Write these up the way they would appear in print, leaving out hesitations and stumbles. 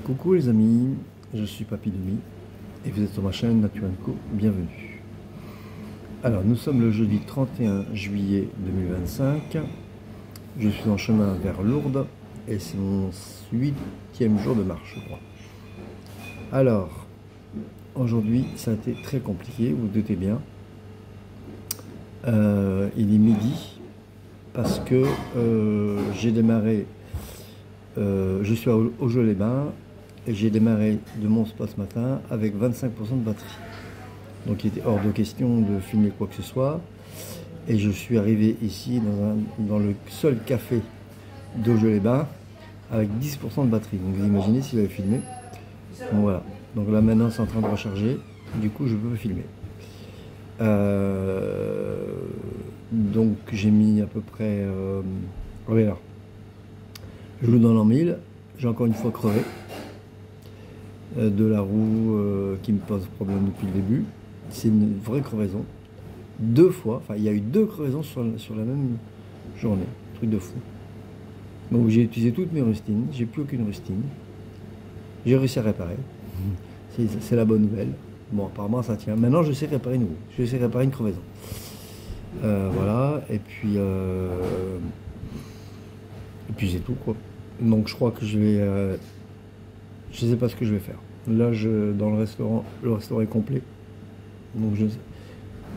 Coucou les amis, je suis Papy Demi et vous êtes sur ma chaîne Nature & Co, bienvenue. Alors nous sommes le jeudi 31 juillet 2025, je suis en chemin vers Lourdes et c'est mon 8e jour de marche je crois. Alors aujourd'hui ça a été très compliqué, vous vous doutez bien. Il est midi parce que j'ai démarré, je suis au Jeu-les-Bains. Et j'ai démarré de mon spot ce matin avec 25% de batterie. Donc il était hors de question de filmer quoi que ce soit. Et je suis arrivé ici dans le seul café d'Aujeux-les-Bains avec 10% de batterie. Donc vous imaginez si j'avais filmé. Donc voilà. Donc là maintenant c'est en train de recharger. Du coup je peux filmer. Donc j'ai mis à peu près... alors, je roule dans l'an 1000. J'ai encore une fois crevé de la roue qui me pose problème depuis le début. C'est une vraie crevaison. Deux fois, enfin il y a eu deux crevaisons sur la même journée. Truc de fou. Donc j'ai utilisé toutes mes rustines, j'ai plus aucune rustine. J'ai réussi à réparer. C'est la bonne nouvelle. Bon apparemment ça tient. Maintenant je sais réparer une roue. Je sais réparer une crevaison. Voilà. Et puis c'est tout quoi. Donc je crois que je vais... je sais pas ce que je vais faire. Là, dans le restaurant est complet. Donc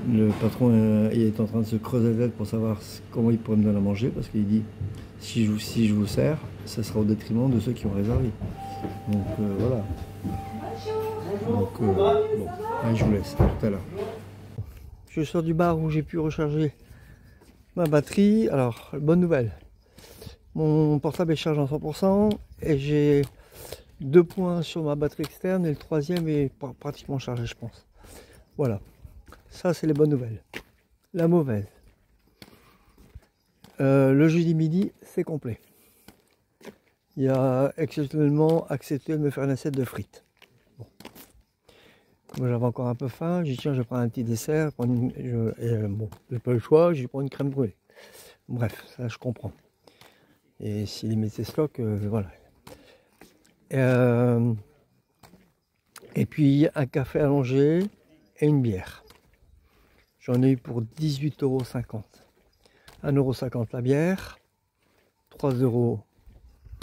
le patron il est en train de se creuser la tête pour savoir comment il pourrait me donner à manger, parce qu'il dit si je vous sers, ça sera au détriment de ceux qui ont réservé. Donc voilà. Donc bon, allez, je vous laisse, à tout à l'heure. Je sors du bar où j'ai pu recharger ma batterie. Alors, bonne nouvelle. Mon portable est chargé en 100% et j'ai 2 points sur ma batterie externe et le troisième est pratiquement chargé je pense. Voilà, ça c'est les bonnes nouvelles. La mauvaise, le jeudi midi c'est complet. Il y a exceptionnellement accepté de me faire une assiette de frites. Bon. Moi j'avais encore un peu faim, j'ai dit tiens je prends un petit dessert, bon, j'ai pas le choix, je prends une crème brûlée. Bref, ça je comprends. Et s'il mettait stock, voilà. Et puis un café allongé et une bière. J'en ai eu pour 18,50 €. 1,50 € la bière, 3 €,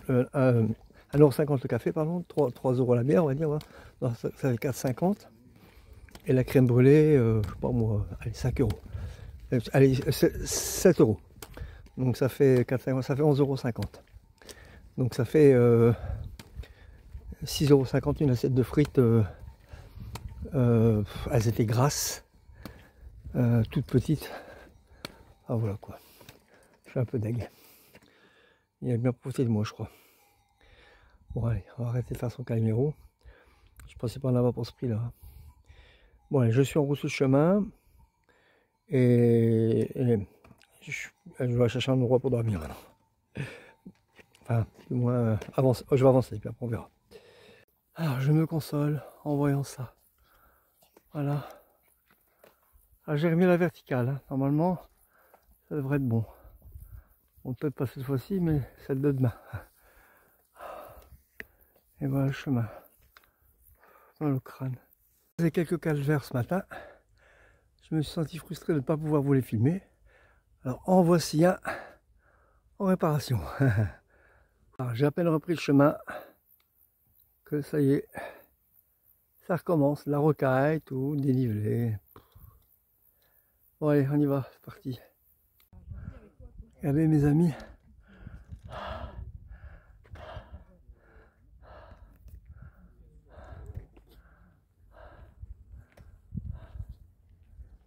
1,50 € le café, pardon, 3 € la bière, on va dire. Voilà. Non, ça fait 4,50 €. Et la crème brûlée, je sais pas moi, allez, 5 €. Allez, 7 €. Donc ça fait 4,50 €, ça fait 11,50 €. Donc ça fait 6,50 € une assiette de frites. Elles étaient grasses, toutes petites. Ah voilà quoi. Je suis un peu deg. Il a bien profité de moi je crois. Bon allez, on va arrêter de faire son Calimero. Je pensais pas en avoir pour ce prix là. Bon allez, je suis en route sur le chemin. Et je vais chercher un endroit pour dormir maintenant. Enfin, du moins, je vais avancer, puis après on verra. Alors je me console en voyant ça. Voilà. Alors j'ai remis la verticale, hein. Normalement ça devrait être bon. Bon, peut-être pas cette fois-ci, mais celle de demain. Et voilà le chemin. Dans le crâne. J'ai quelques calvaires ce matin. Je me suis senti frustré de ne pas pouvoir vous les filmer. Alors en voici un en réparation. Alors j'ai à peine repris le chemin que ça y est, ça recommence, la rocaille, tout, dénivelé. Bon allez, on y va, c'est parti. Regardez mes amis.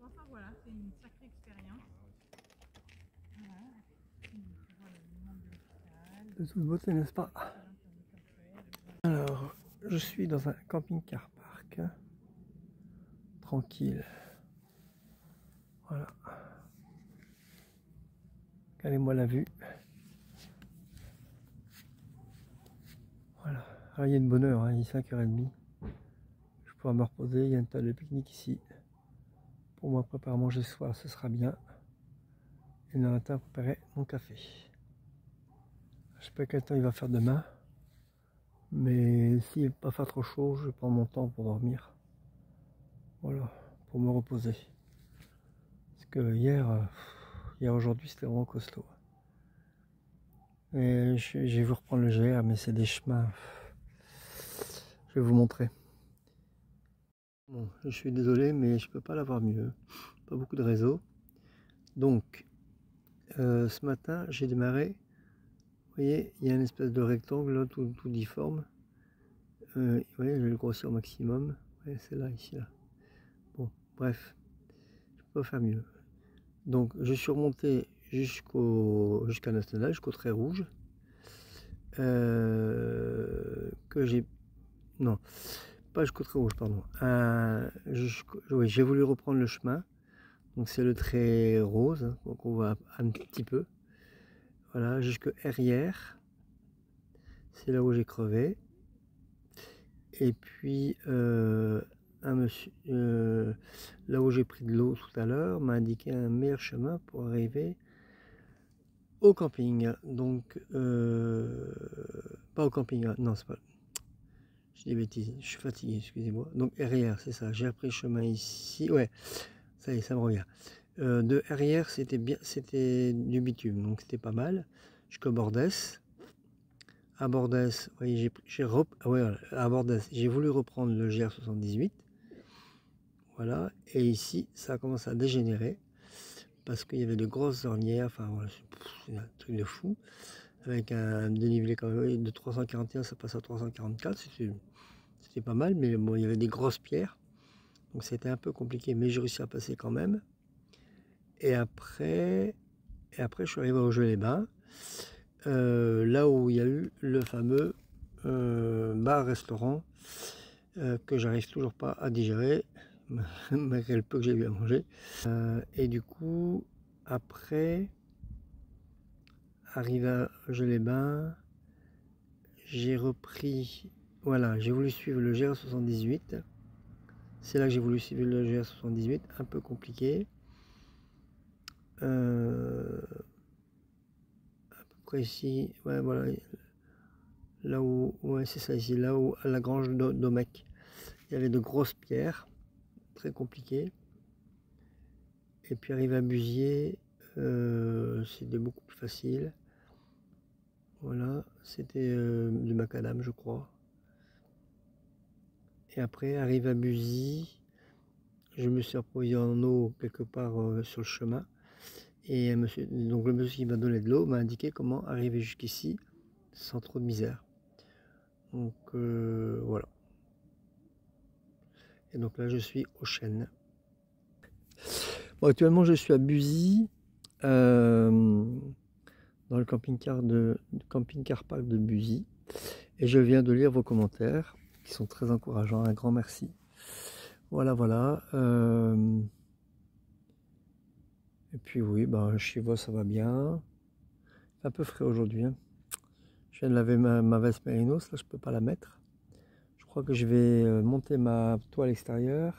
Enfin voilà, c'est une sacrée expérience. Voilà. De toute beauté, n'est-ce pas? Alors, je suis dans un camping-car park. Tranquille. Voilà. Regardez-moi la vue. Voilà. Alors, il y a une bonne heure, hein, il est 5h30. Je pourrais me reposer, il y a une table de pique-nique ici. Pour moi, préparer à manger ce soir, ce sera bien. Et le matin, préparer mon café. Je sais pas quel temps il va faire demain. Mais ici, pas faire trop chaud, je prends mon temps pour dormir. Voilà, pour me reposer. Parce que hier aujourd'hui, c'était vraiment costaud. Et j'ai vu reprendre le GR, mais c'est des chemins. Je vais vous montrer. Bon, je suis désolé, mais je peux pas l'avoir mieux. Pas beaucoup de réseau. Donc, ce matin, j'ai démarré. Vous voyez, il y a une espèce de rectangle là, tout difforme. Vous voyez, je vais le grossir au maximum. Ouais, c'est là, ici, là. Bon, bref, je peux pas faire mieux. Donc, je suis remonté jusqu'à National, jusqu'au trait rouge. Que j'ai... Non, pas jusqu'au trait rouge, pardon. Oui, j'ai voulu reprendre le chemin. Donc, c'est le trait rose, hein, donc on voit un petit peu. Voilà, jusqu'à Herrières. C'est là où j'ai crevé. Et puis, un monsieur, là où j'ai pris de l'eau tout à l'heure, m'a indiqué un meilleur chemin pour arriver au camping. Donc, pas au camping, non, c'est pas. Je dis des bêtises, je suis fatigué, excusez-moi. Donc, Herrières, c'est ça, j'ai repris le chemin ici. Ouais, ça y est, ça me revient. De Herrières, c'était du bitume, donc c'était pas mal. Jusqu'à Bordès. À Bordès, vous voyez, à Bordès, j'ai voulu reprendre le GR78. Voilà, et ici, ça a commencé à dégénérer parce qu'il y avait de grosses ornières. Enfin, voilà, c'est un truc de fou. Avec un dénivelé quand même de 341, ça passe à 344. C'était pas mal, mais bon, il y avait des grosses pierres. Donc c'était un peu compliqué, mais j'ai réussi à passer quand même. Et après, je suis arrivé au Jeu-les-Bains. Là où il y a eu le fameux bar-restaurant que j'arrive toujours pas à digérer, malgré le peu que j'ai eu à manger. Et du coup, après, arrivé à Jeu-les-Bains, j'ai repris, voilà, j'ai voulu suivre le GR78. C'est là que j'ai voulu suivre le GR78, un peu compliqué. À peu près ici, ouais, voilà. Là où, ouais, c'est ça ici, là où à la grange d'Omec, il y avait de grosses pierres, très compliquées. Et puis arrivé à Buziers, c'était beaucoup plus facile. Voilà, c'était du macadam, je crois. Et après, arrivé à Buzy, je me suis reposé en eau quelque part sur le chemin. Et donc le monsieur qui m'a donné de l'eau m'a indiqué comment arriver jusqu'ici sans trop de misère. Donc voilà. Et donc là, je suis au Chêne. Bon, actuellement, je suis à Buzy, dans le camping-car parc de Buzy. Et je viens de lire vos commentaires, qui sont très encourageants. Un grand merci. Voilà, voilà. Et puis oui, ben, chez vous, ça va bien. Un peu frais aujourd'hui. Hein. Je viens de laver ma veste mérinos, là, je peux pas la mettre. Je crois que je vais monter ma toile extérieure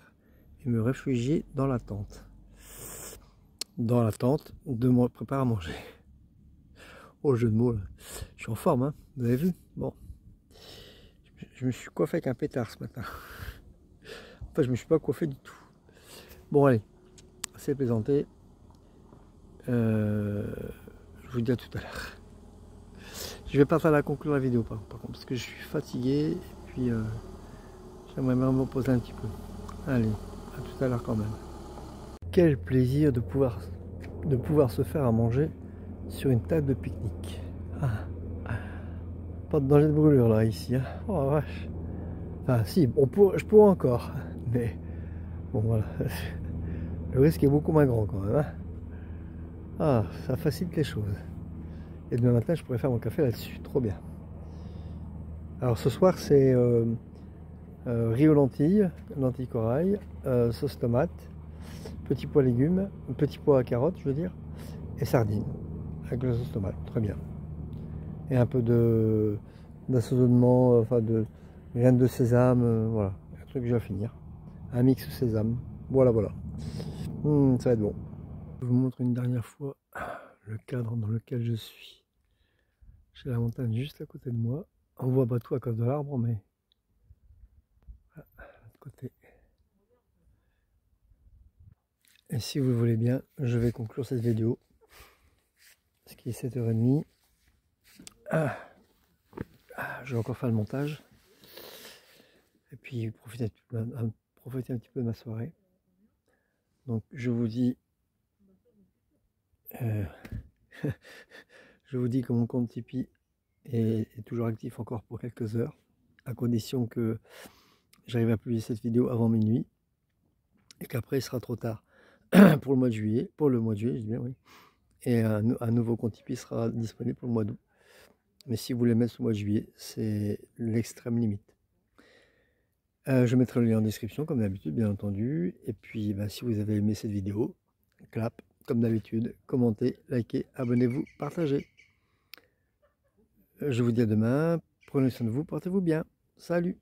et me réfugier dans la tente. Dans la tente de me préparer à manger. Oh, jeu de mots, là. Je suis en forme, hein. Vous avez vu? Bon. Je me suis coiffé avec un pétard ce matin. Enfin, je me suis pas coiffé du tout. Bon, allez. C'est plaisanté. Je vous dis à tout à l'heure. Je vais pas faire la conclure la vidéo par contre, parce que je suis fatigué. Et puis, j'aimerais bien me reposer un petit peu. Allez, à tout à l'heure quand même. Quel plaisir de pouvoir se faire à manger sur une table de pique-nique. Ah. Pas de danger de brûlure là, ici. Hein. Oh vache. Enfin, si, je pourrais encore. Mais bon, voilà. Le risque est beaucoup moins grand quand même. Hein. Ah, ça facilite les choses. Et demain matin, je pourrais faire mon café là-dessus. Trop bien. Alors ce soir, c'est riz aux lentilles corail, sauce tomate, petit pois légumes, petit pois à carottes, je veux dire, et sardines avec la sauce tomate. Très bien. Et un peu d'assaisonnement, enfin de graines de sésame, voilà. Un truc que je vais finir. Un mix sésame. Voilà, voilà. Ça va être bon. Je vous montre une dernière fois le cadre dans lequel je suis. J'ai la montagne juste à côté de moi. On voit pas tout à cause de l'arbre, mais côté. Et si vous le voulez bien, je vais conclure cette vidéo. Ce qui est 7h30. Je vais encore faire le montage. Et puis profiter un petit peu de ma soirée. Donc je vous dis je vous dis que mon compte Tipeee est toujours actif encore pour quelques heures, à condition que j'arrive à publier cette vidéo avant minuit et qu'après il sera trop tard pour le mois de juillet, je dis bien oui. Et un nouveau compte Tipeee sera disponible pour le mois d'août. Mais si vous voulez mettre ce mois de juillet, c'est l'extrême limite. Je mettrai le lien en description comme d'habitude, bien entendu. Et puis si vous avez aimé cette vidéo, clap, comme d'habitude, commentez, likez, abonnez-vous, partagez. Je vous dis à demain, prenez soin de vous, portez-vous bien. Salut!